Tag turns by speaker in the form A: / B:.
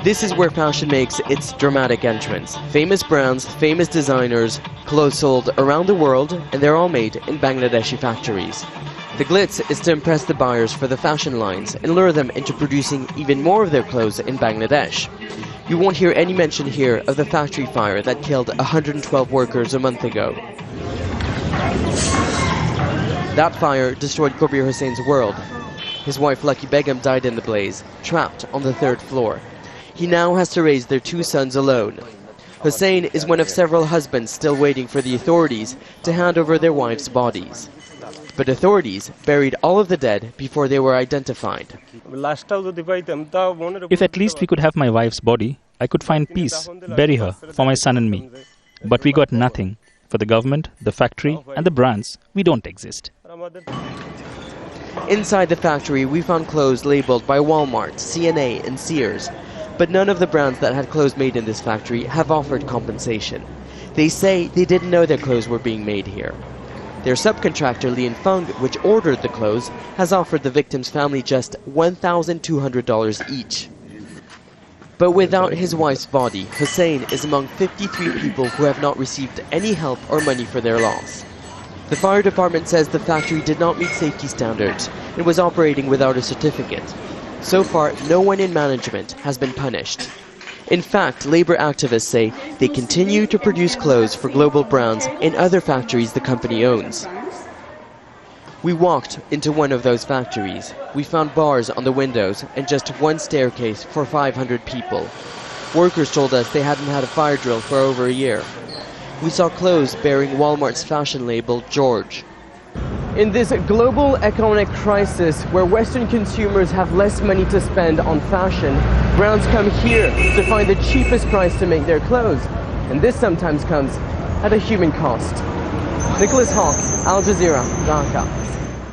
A: This is where fashion makes its dramatic entrance. Famous brands, famous designers, clothes sold around the world, and they're all made in Bangladeshi factories. The glitz is to impress the buyers for the fashion lines and lure them into producing even more of their clothes in Bangladesh. You won't hear any mention here of the factory fire that killed 112 workers a month ago. That fire destroyed Kabir Hussein's world. His wife Lucky Begum died in the blaze, trapped on the 3rd floor. He now has to raise their 2 sons alone. Hussein is one of several husbands still waiting for the authorities to hand over their wives' bodies. But authorities buried all of the dead before they were identified.
B: If at least we could have my wife's body, I could find peace, bury her for my son and me. But we got nothing. For the government, the factory and the brands, we don't exist.
A: Inside the factory, we found clothes labeled by Walmart, CNA and Sears. But none of the brands that had clothes made in this factory have offered compensation. They say they didn't know their clothes were being made here. Their subcontractor, Lien Fung, which ordered the clothes, has offered the victim's family just $1,200 each. But without his wife's body, Hussein is among 53 people who have not received any help or money for their loss. The fire department says the factory did not meet safety standards and was operating without a certificate. So far, no one in management has been punished. In fact, labor activists say they continue to produce clothes for global brands in other factories the company owns. We walked into one of those factories. We found bars on the windows and just one staircase for 500 people. Workers told us they hadn't had a fire drill for over a year. We saw clothes bearing Walmart's fashion label, George. In this global economic crisis where Western consumers have less money to spend on fashion, brands come here to find the cheapest price to make their clothes. And this sometimes comes at a human cost. Nicolas Haque, Al Jazeera, Dhaka.